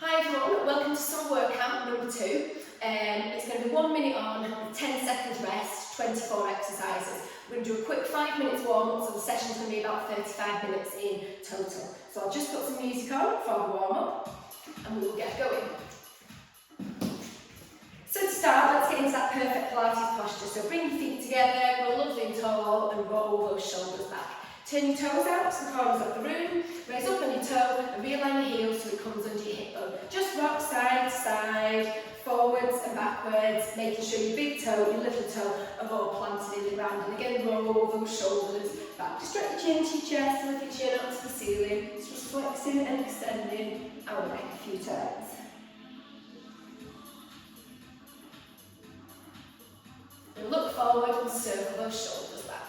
Hi everyone, welcome to summer workout number 2. It's going to be 1 minute on, 10 seconds rest, 24 exercises. We're going to do a quick 5 minutes warm up, so the session's going to be about 35 minutes in total. So I'll just put some music on for the warm up and we will get going. So to start, let's get into that perfect Pilates posture. So bring your feet together, go lovely and tall and roll those shoulders back. Turn your toes out to the corners of the room, raise up on your toe and realign your heels so it comes under your hip bone. Just rock side to side, forwards and backwards, making sure your big toe, your little toe are all planted in the ground. And again, roll those shoulders back. Just drop your chin to your chest, lift your chin up to the ceiling. Just flexing and extending our neck a few times. And look forward and circle those shoulders back.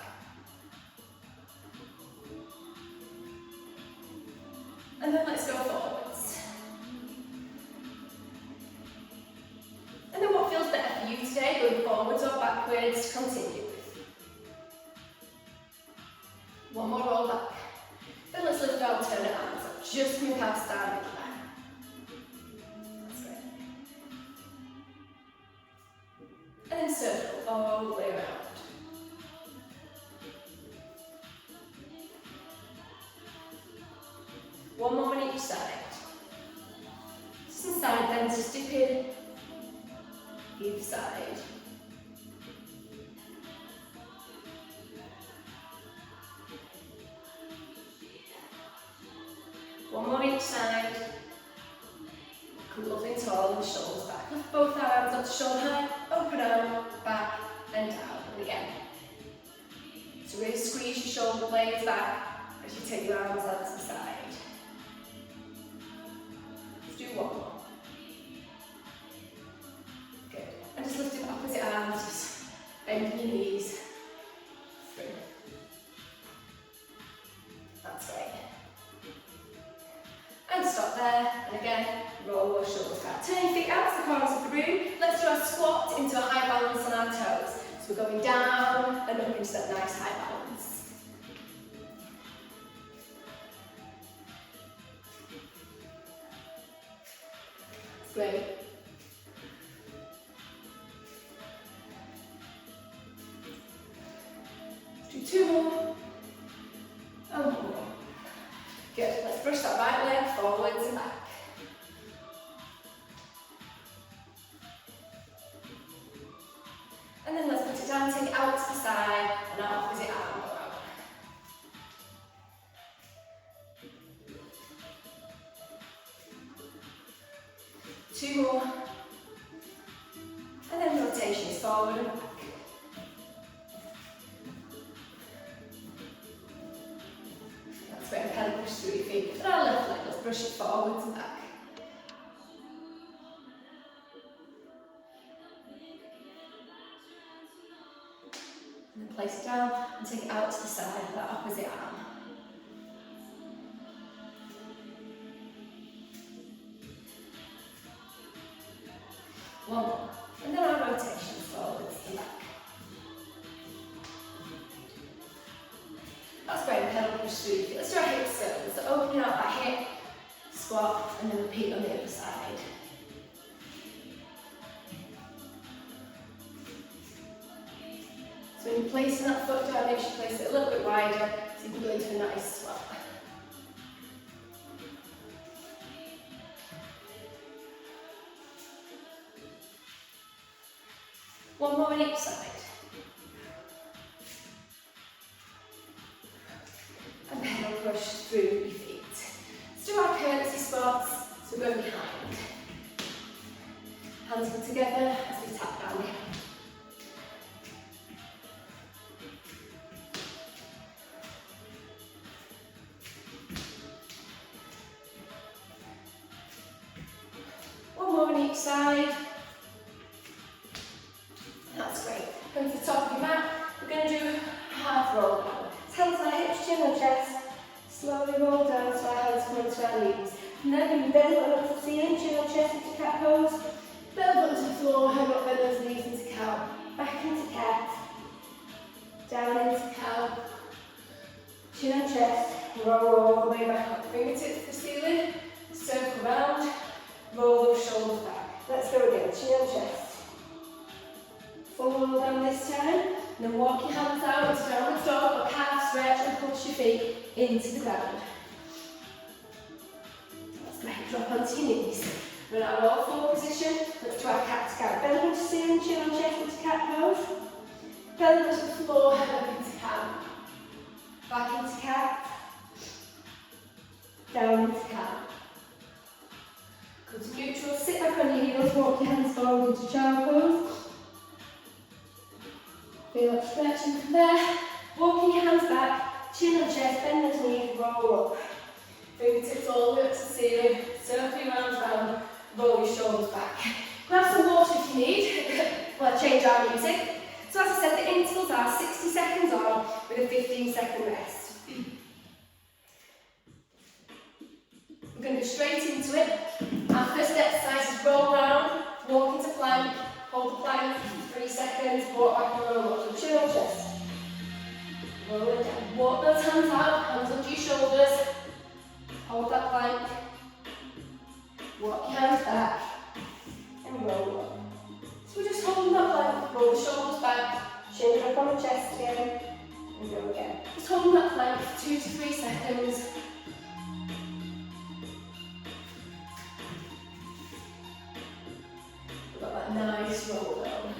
And then let's go forwards. And then what feels better for you today, going forwards or backwards, continue with. One more roll back. Then let's lift our turn our arms up, just move past our middle line. That's great. And then circle all the way around. One more on each side. Just inside then, just dip in either side. One more each side. Come lovely and tall and shoulders back. Lift both arms up to shoulder height, open out, back and down. And again. So really squeeze your shoulder blades back as you take your arms out to the side. Do one more. Good. And just lifting opposite arms, just bending your knees through. That's great. And stop there. And again, roll those shoulders back. Turn your feet out to the corners of the room. Let's do our squat into a high balance on our toes. So we're going down and up into that nice high balance. Great. Do 2 more. And 1 more. Good. Let's brush that right leg forwards and back. And then let's put it down, take it out to the side, and our opposite arm go out. Two more, and then rotations forward and back. That's great, and pedal push through your feet. And our left leg, let's brush it forwards and back. And then place it down and take it out to the side with that opposite arm. One more. And then our rotations forwards and back. That's great, pedal push through your feet. Let's do our hip circles. So opening out that hip, squat, and then repeat on the other side. So when you're placing that foot down, make sure you place it a little bit wider so you can go into a nice squat. One more on each side. And pedal push through your feet. Let's do our curtsy squats, so we're going behind. Hands come together as we tap down behind. One more on each side. That's great. Come to the top of your mat. We're going to do a half roll down. Hands on our hips, chin on chest. Slowly roll down so our hands come into our knees. And then we bend up to the ceiling, chin on chest into cat pose. Bend up to the floor, head up, bend those knees into cow. Back into cat. Down into cow. Chin on chest. Roll all the way back up. Fingertips to the ceiling. Circle round. Roll those shoulders back. Let's go again, chin and chest. Full down this time, and then walk your hands out into downward dog or calf stretch and push your feet into the ground. That's great, drop onto your knees. We're in our all four position. Let's do our cat to cow. Belly into ceiling, chin on chest into cat pose. Belly to the floor, head up into cat. Back into cat. Down into cat. Come to neutral, sit back on your heels, walk your hands forward into child pose. Feel up stretching from there. Walking your hands back, chin on chest, bend those knees, roll up. Fingertips all the way up to the ceiling, circle your arms round, roll your shoulders back. Grab some water if you need, while I change our music. So as I said, the intervals are 60 seconds on with a 15-second rest. We're going to go straight into it. Our first exercise is roll round, walk into plank, hold the plank for 3 seconds, walk back and roll up, so chin on chest. Roll it down, walk those hands out, hands under your shoulders, hold that plank, walk your hands back, and roll up. So we're just holding that plank, roll the shoulders back, chin up on the chest again, and go again. Just holding that plank for 2 to 3 seconds. We've got that nice roll down.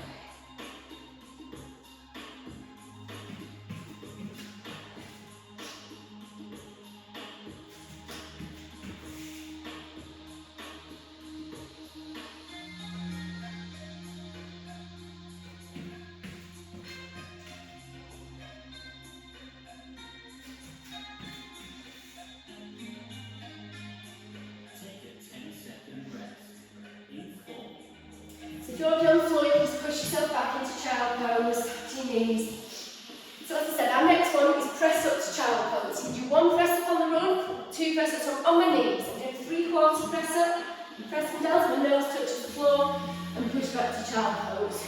If you're already on the floor, you can just push yourself back into child pose, to your knees. So as I said, our next one is press up to child pose. You can do 1 press up on the run, 2 press ups on my knees. I'm doing 3/4 press up, I'm pressing down so my nose touches the floor, and push back to child pose.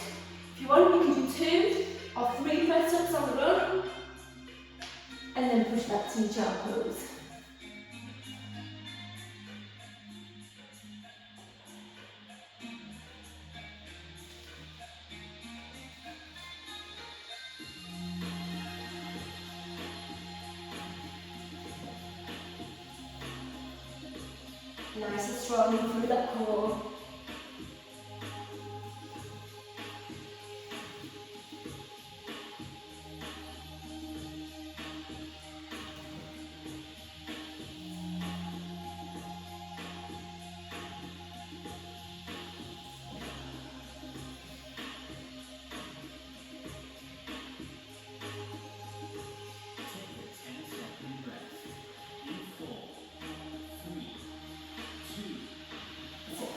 If you want, you can do 2 or 3 press ups on the run, and then push back to your child pose. Nice and strong through that core.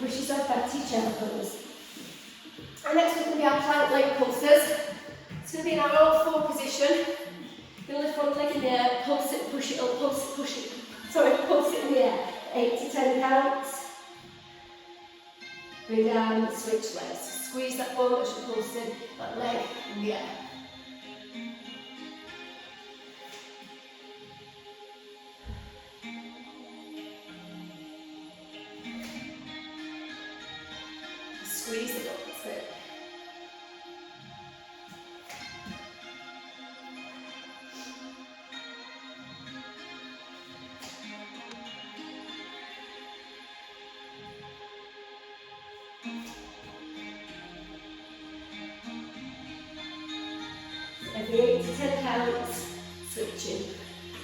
Push yourself back to your child pose. And next we're going to be our plank leg pulses. It's going to be in our all four position. You're going to lift one leg in the air, pulse it, push it up, pulse it, push it. Pulse it in the air. 8 to 10 counts. Bring down, switch legs. Squeeze that ball as you're pulsing that leg in the air. Squeeze it up, that's it. Every 8 to 10 counts, switching.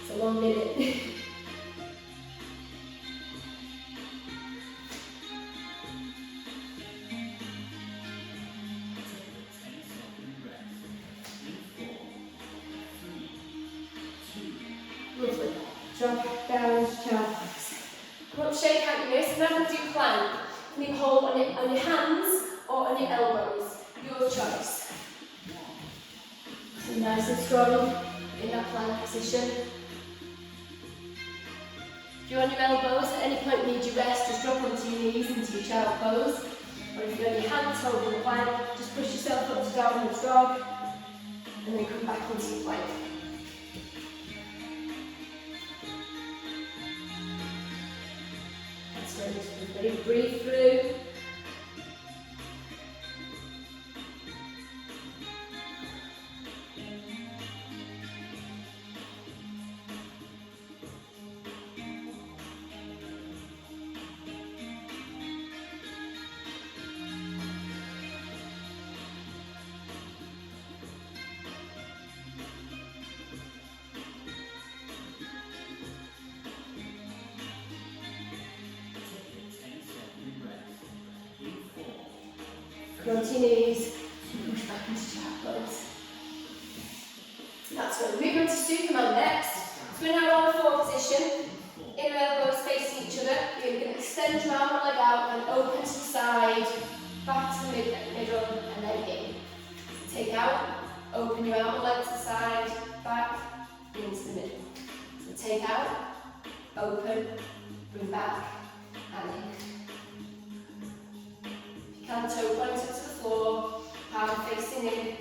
It's a long minute. Lovely. Drop down to child pose. Come up, shake out your wrists. Now I'm going to do plank. You can hold on your hands or on your elbows. Your choice. So nice and strong in that plank position. If you're on your elbows, at any point you need your rest, just drop onto your knees into your child pose. Or if you're on your hands holding the plank, just push yourself up to downward dog and then come back into your plank. That's very good. Ready, breathe through. Onto your knees, push back into child pose. That's good. Moving on to Superman next. So we're now on a forward position. Inner elbows facing each other. You're going to extend your arm and leg out and open to the side, back to the middle, and then in. So take out, open your arm and leg to the side, back, into the middle. So take out, open, bring back, and in. You can toe point up to the floor, palm facing in.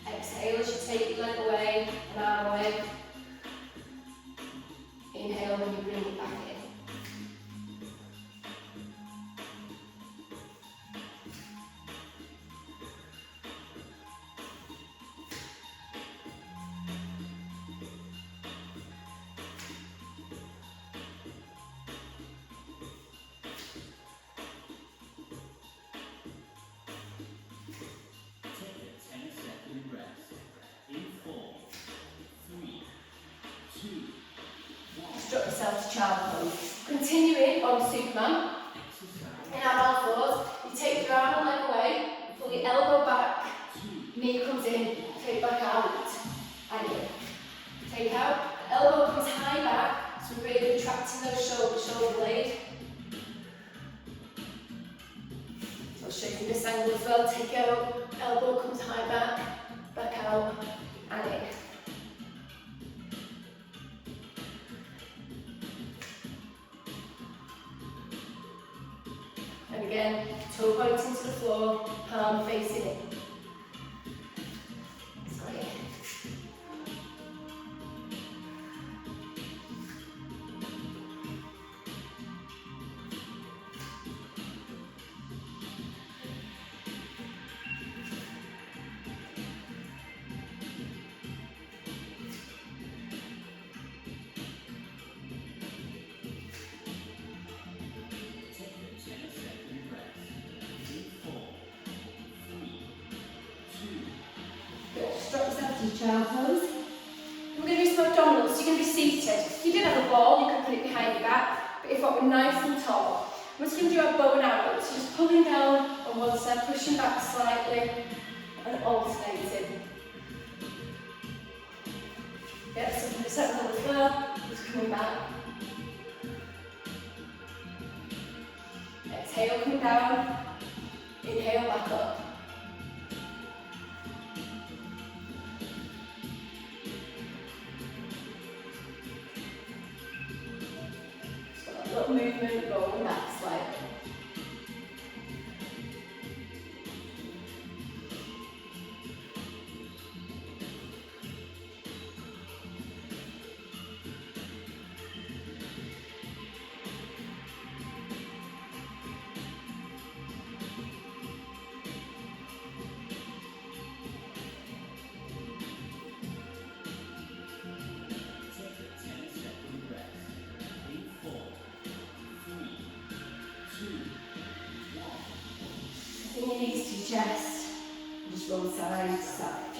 Exhale as you take your leg away and arm away. Inhale when you bring it back in. Drop yourself to child pose. Continuing on Superman. In our all fours, you take your arm and leg away, pull your elbow back, knee comes in, take back out, and in. Take out, elbow comes high back, so we're really contracting those shoulder blade. So I'll show you from this angle as well. Take out, elbow comes high back out, and in. And again, toe pointing to the floor, palm facing in. That's great. Drop yourself to child pose. We're going to do some abdominals, so you're going to be seated. If you did have a ball, you could put it behind your back, but if not, we're nice and tall. We're just going to do our bow and arrow, so just pulling down on one side, pushing back slightly, and alternating. Yep, so from the second one as well, just coming back. Exhale, coming down. Inhale, back up. Little movement, rolling back slightly. Bring your knees to your chest, and just roll side to side.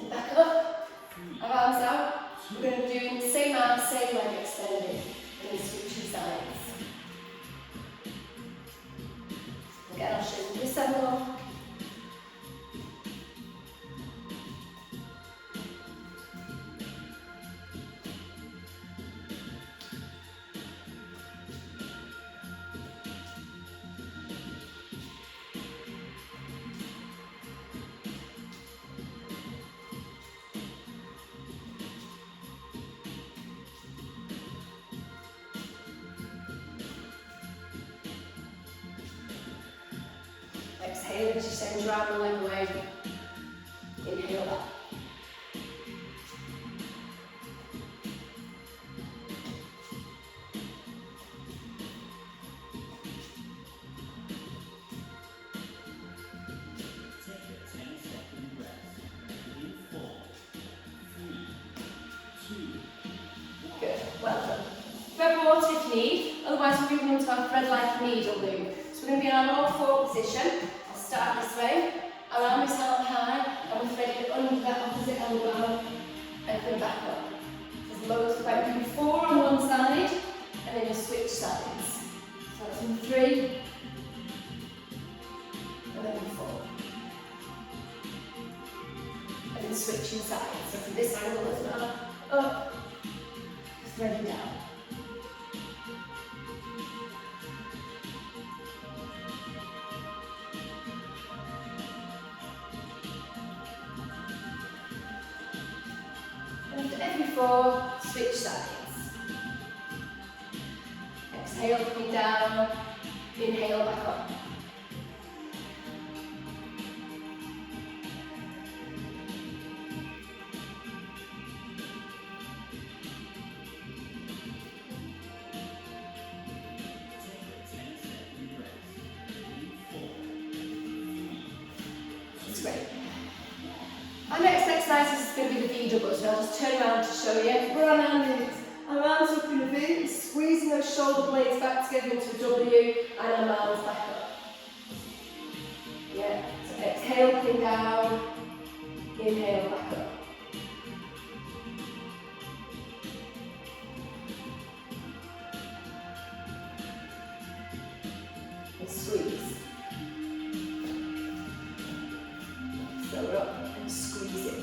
And back up, our arms out. We're going to be doing the same arm, same leg extended, and then switching sides. Again, I'll show you this angle. Exhale as you send your arm and leg away. Inhale up. if you need, otherwise we're moving on to our thread-like needle move. So we're going to be in our all four position. I'll start this way, arm is held high, and we're threading under that opposite elbow, and then back up. As low as about, you can do 4 on one side, and then you'll switch sides. So that's in 3, and then 4. And then switching sides. So from this angle as well, up, threading down. And after every 4, switch sides. Exhale, coming down, inhale, back up. Great. Our next exercise is going to be the V double, so I'll just turn around to show you. We're on our knees. Our arms up in a V, squeezing those shoulder blades back together into a W, and our arms back up. Yeah, so exhale, coming down, inhale, back up. And squeeze. So we're up and squeeze it.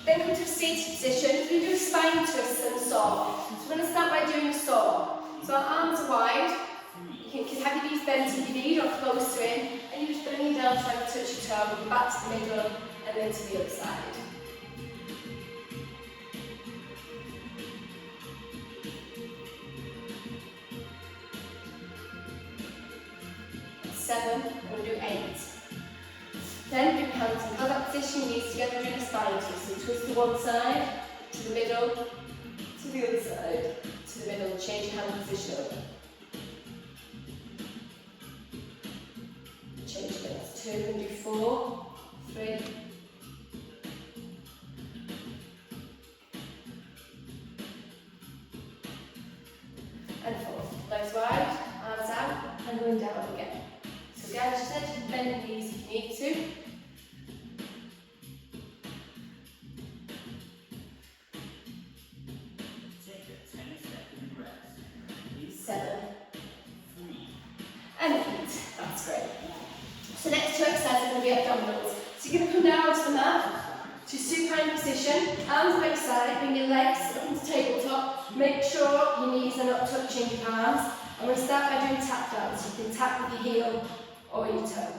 Then come to a seated position. We're going to do a spine twist and saw. So we're going to start by doing a saw. So our arms are wide. You can have your knees bent if you need or close to it. And you're just bringing down, trying to touch your toe, moving back to the middle and then to the other side. Seven, we're going to do 8. Then bring hands in that position, knees together in a spine twist. So twist to one side, to the middle, to the other side, to the middle, change your hand position over. Change hands. 2, and do 4, 3, and 4. Legs wide, arms out, and going down again. So again, as I said, bend the knees if you need to. And 8. That's great. So next 2 exercises are going to be abdominals. So you're going to come down onto the mat to supine position, arms by your side, bring your legs up into tabletop. Make sure your knees are not touching your palms. I'm going to start by doing tap downs. So you can tap with your heel or your toe.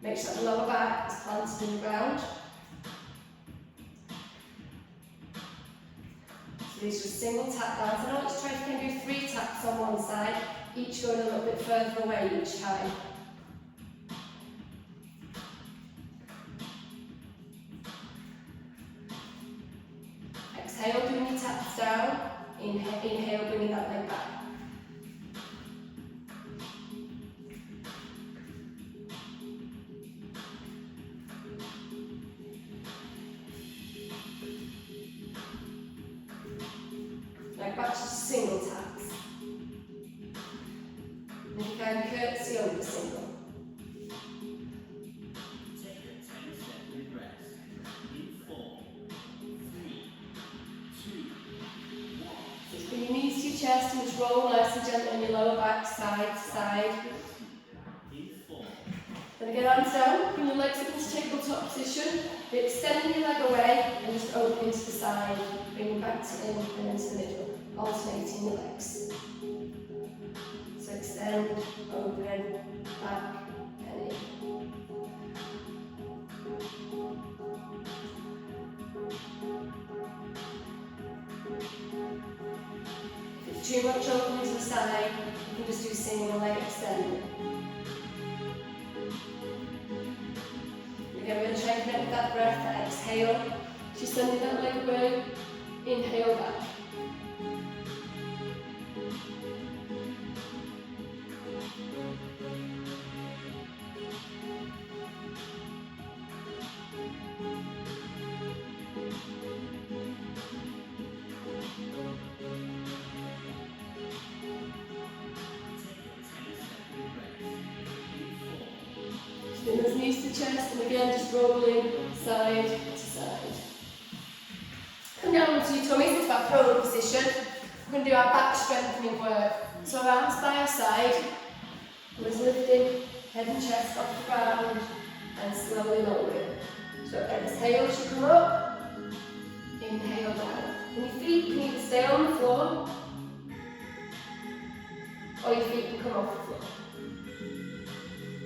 Make sure the lower back is planted in the ground. So these are single tap downs. And I want you to try to do 3 taps on one side, each going a little bit further away each time. Exhale, bring your taps down. Inhale, bringing that leg back. Leg back to single taps. And you can curtsy over single. Bring your knees to your chest and just roll nice and gently on your lower back, side to side. Then get arms down, bring your legs up into tabletop position. You're extending your leg away and just open into the side. Bring them back to in and into the middle, alternating your legs. So extend, open, back, penny. If it's too much open to the side, you can just do single leg extend. Again, we're going to try and connect with that breath. Exhale. Just sending that leg away. Inhale back. Spin those knees to chest, and again just rolling side to side. Come down onto your tummies into our prone position. We're going to do our back strengthening work. So arms by our side, we're lifting head and chest off the ground and slowly lowering. So exhale as you come up, inhale down. And your feet can either stay on the floor or your feet can come off the floor.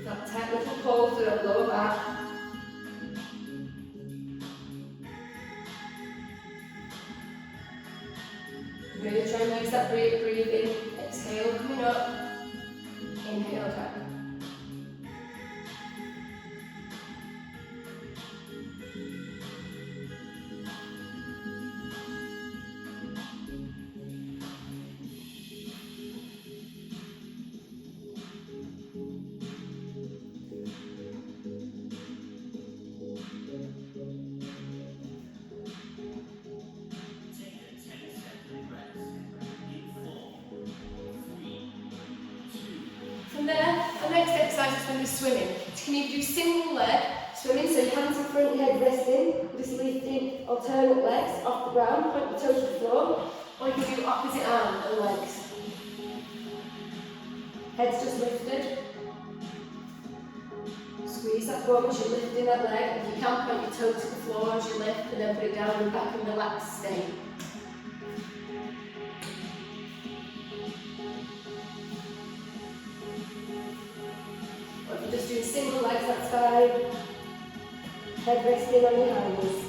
That tight little pull through that lower back. Really try and use that breathing. Exhale, coming up. Inhale down. From there, our next exercise is going to be swimming. So you can either do single leg swimming, so your hands in front, your head resting, just lifting alternate legs off the ground, point your toes to the floor, or you can do opposite arm and legs. Head's just lifted. Squeeze that bum as you're lifting that leg. If you can, point your toe to the floor as you lift, and then put it down and back in relaxed state. Just doing single legs, that's fine. Head resting on your hands.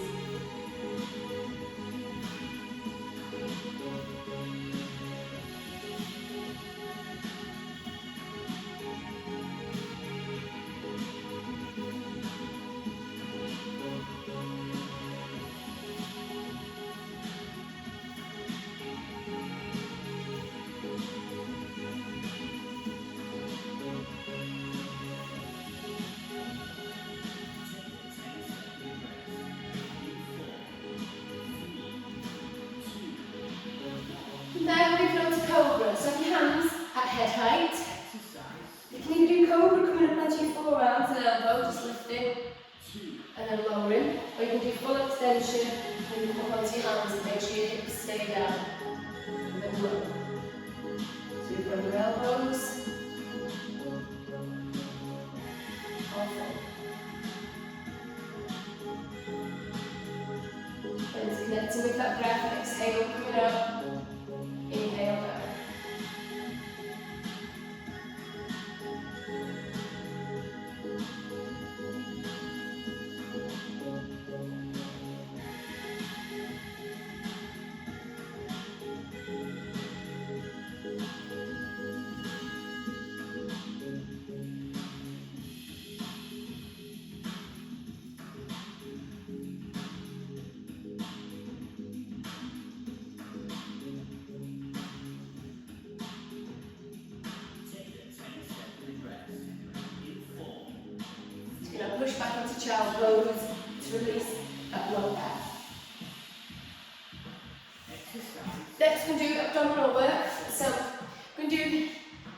Then we're moving on to Cobra. So have your hands at head height. You can either do Cobra coming up onto your forearms and elbow, just lifting and then lowering. Or you can do full extension and come up onto your hands and make sure your hips stay down. And then lower. So you bring your elbows. And it's connecting with that breath. Exhale, coming up. Inhale down. Push back into child pose to release that low back. Next, we're going to do abdominal work. So, we're going to do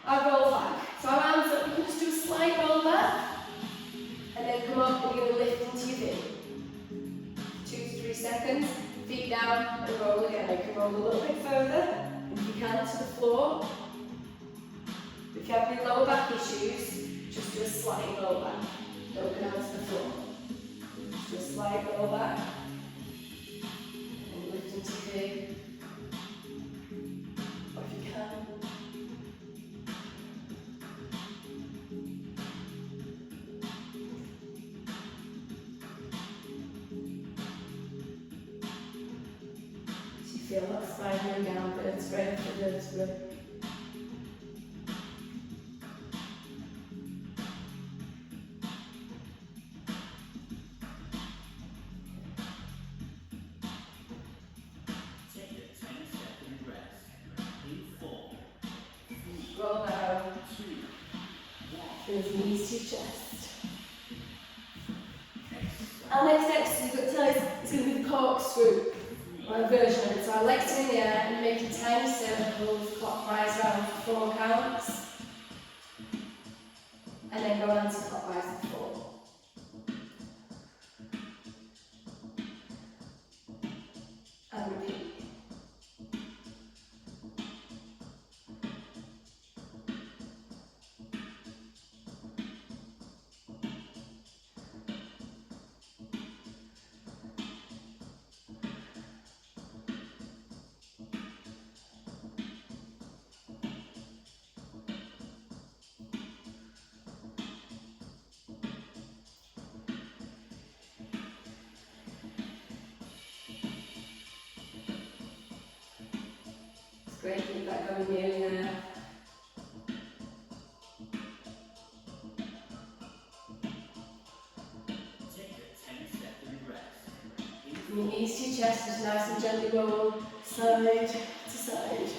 our roll back. So, our arms up, you can just do a slight roll back. And then come up and you're going to lift into your feet. 2 to 3 seconds. Feet down and roll again. You can roll a little bit further, if you can, to the floor. If you have any lower back issues, just do a slight roll back. Don't go down to the floor. Just slight roll back. And lift into feet. Or if you can. spine down, vertebrae after vertebrae. Roll down. Bring the knees to your chest. Our next exercise is going to be the corkscrew, or a version of it. So our legs are in the air and making tiny circles clockwise around for 4 counts. And then go anti-clockwise for 4. And repeat. Great, keep that going nearly there. From your knees to your chest, just nice and gently roll side to side.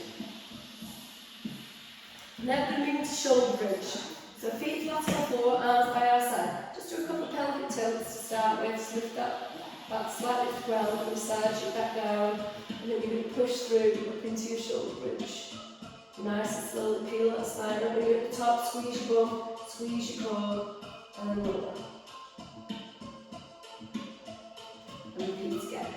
Now we're going to move into shoulder bridge. So feet flat on the floor, arms by our side. Just do a couple of pelvic tilts to start with. So lift that back slightly to the ground, massage it back down. And then you're going to push through up into your shoulder bridge. Nice and slowly peel that spine up. When you're at the top, squeeze your bum, squeeze your core, and then lower. And repeat again.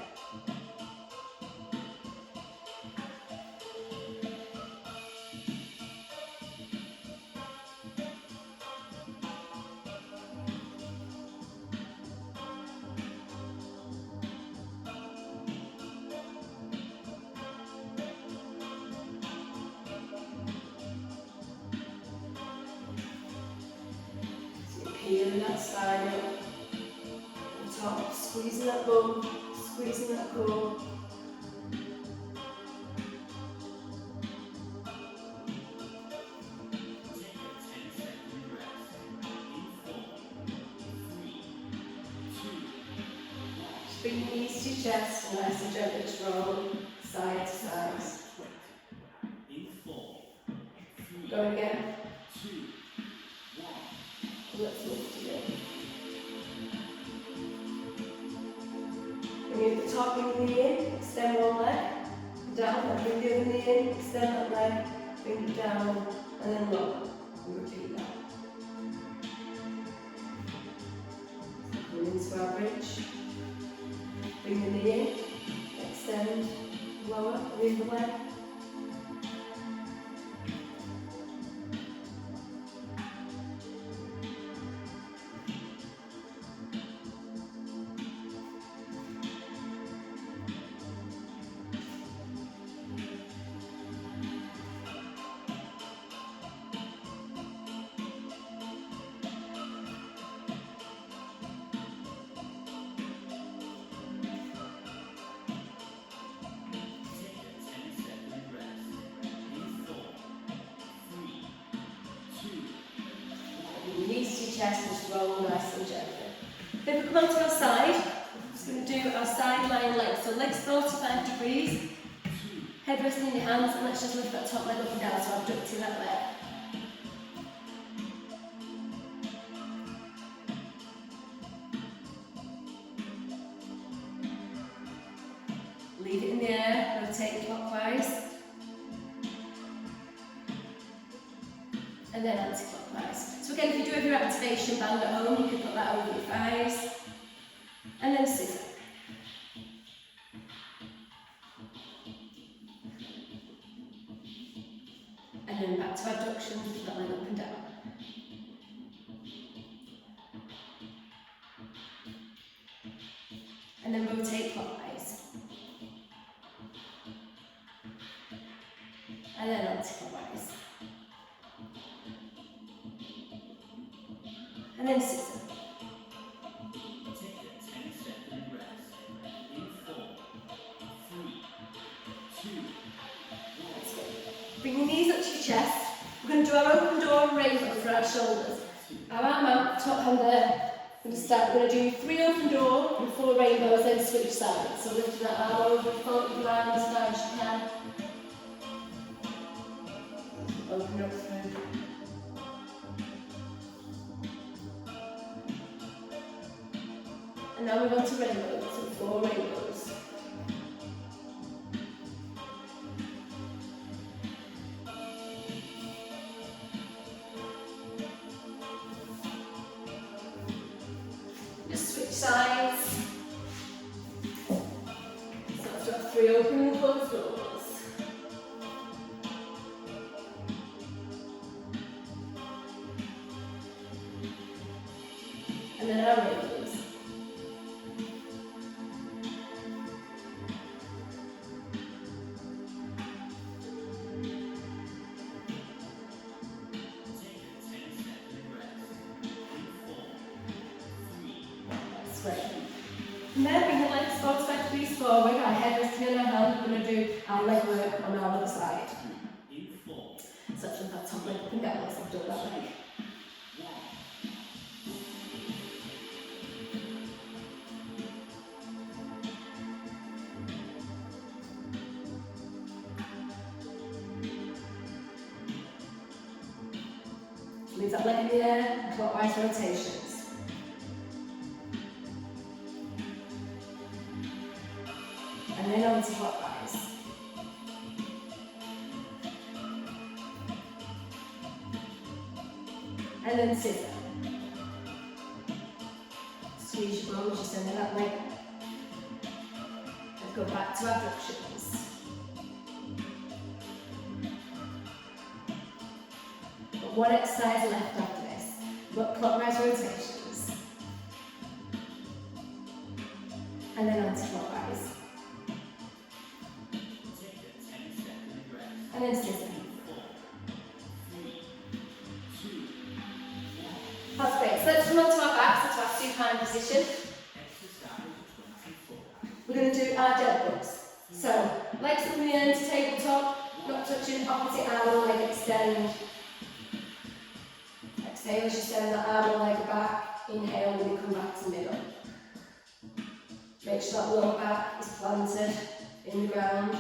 Peeling that spine up, on top, squeezing that bum, squeezing that core. Just bring your knees to your chest, nice and gently just roll side to side. Go again. Let's lift again. Bring it at the top, bring the knee in, extend one leg, down, and bring the other knee in, extend that leg, bring it down, and then lower. And repeat that. Come into our bridge. Bring the knee in, extend, lower, move the leg. Chest, just roll nice and gently. Then we come onto our side. We're just going to do our side lying legs. So legs 45 degrees, head resting in your hands, and let's just lift that top leg up and down, so abducting that leg. Leave it in the air, rotate clockwise, and then anti-clockwise. So again, if you do have your activation band at home, you can put that over your thighs, and then scissor. And then back to abduction, lift that leg up and down. And then rotate clockwise. And then anti-clockwise. And then scissor. Take a 10-second rest. In 4, 3, 2, Bring your knees up to your chest. We're going to do our open door rainbow for our shoulders. Our arm out, top hand there. We're going to do 3 open door and 4 rainbows, then switch sides. So lifting that arm over, fold around as far as you can. Open up through. And now we're on to rainbows, so 4 rainbows. Just switch sides. So I've got 3 open and closed doors. And then our rainbows. Great. And then bring the legs both side forward, our head resting in our hand. We're going to do our leg work on our other side. So let's lift that top leg up and down as we've done that leg. Leave that leg in the air, clockwise rotations. And then on to clockwise. And then scissor. Squeeze your bones, just send that leg. And go back to abductions. Got 1 exercise left after this. We've got clockwise rotations. And then on to clockwise. And then scissor. That's great. So let's come onto our backs, into our supine position. We're going to do our dead bugs. So, legs up in the end to tabletop, not touching, opposite arm and leg extend. Exhale as you send that arm and leg back. Inhale when you come back to middle. Make sure that lower back is planted in the ground.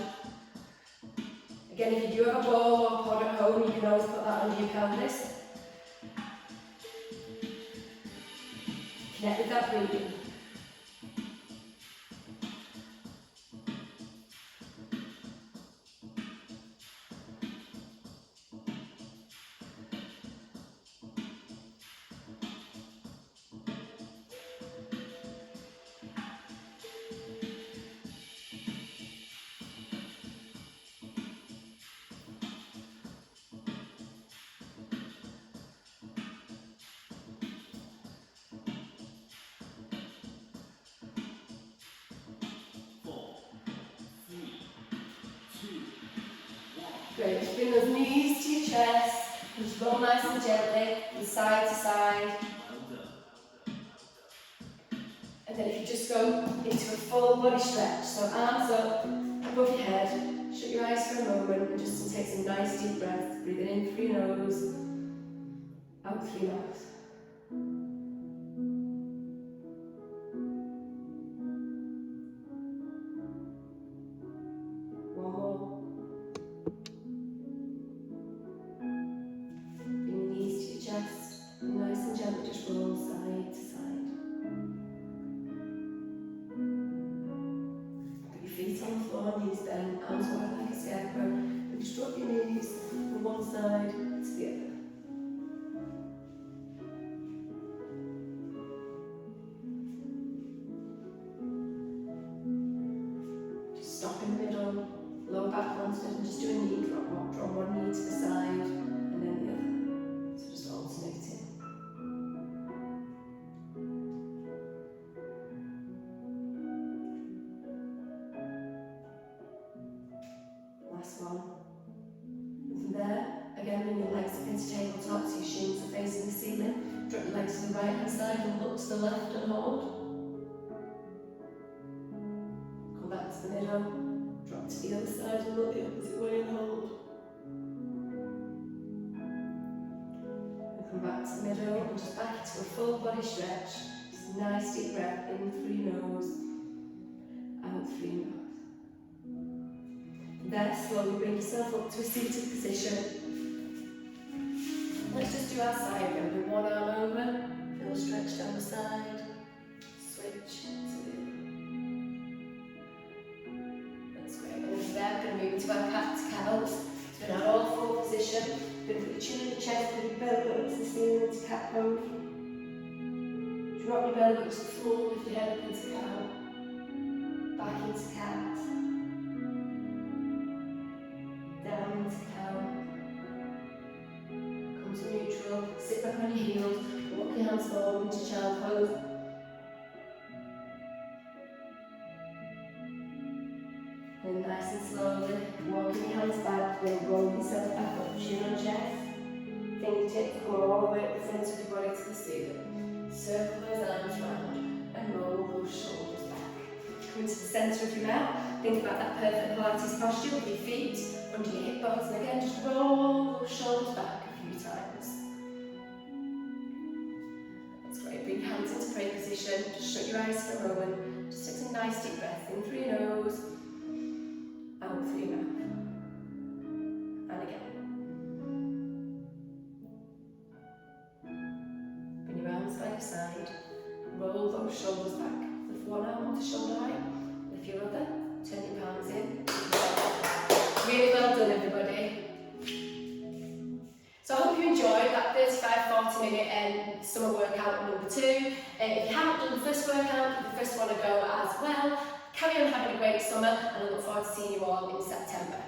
Again, if you do have a ball or pod at home, you can always put that under your pelvis. Connect with that breathing. Great, just bring those knees to your chest, just roll nice and gently from side to side. And then if you just go into a full body stretch, so arms up, above your head, shut your eyes for a moment and just take some nice deep breaths, breathing in through your nose, out through your mouth. Knees bent, arms wide like a scarecrow, and just drop your knees from one side to the other. Just stop in the middle, lower back planted, and just do a knee drop. Drop one knee to the side and then the other. So just alternating. Last one. And from there, again, bring your legs up into tabletop, so your shins are facing the ceiling. Drop your legs to the right hand side and look to the left and hold. Come back to the middle, drop to the other side and look the opposite way and hold. out to the middle and just back into a full body stretch. Just a nice deep breath in through your nose, out through your mouth. There, slowly bring yourself up to a seated position. Let's just do our side again with one arm over, feel stretch down the side, switch to the other. That's great. And from there, we're going to move into our cat cows. So in our all four position, we're going to put your chin in the chest, put your belly button to the ceiling into cat pose. Drop your belly button to the floor, lift your head up into cow, back into cat. Down into cow, come to neutral, sit back on your heels, walk your hands forward into child pose. Then nice and slowly, walking your hands back, then roll yourself back up, chin on chest, fingertips come all the way up the front of your body to the ceiling. Circle those arms round and roll those shoulders back. Come into the centre of your mat, think about that perfect Pilates posture with your feet under your hip bones, and again just roll those shoulders back a few times. That's great. Bring your hands into prayer position, just shut your eyes for a moment, just take some nice deep breaths in through your nose, out through your mouth. And again. Bring your arms by your side, roll those shoulders back. Lift one arm onto shoulder height, lift your other, turn your palms in. Really well done, everybody. So I hope you enjoyed that 35-40 minute summer workout number 2. If you haven't done the first workout, give the first one a go as well. Carry on having a great summer, and I look forward to seeing you all in September.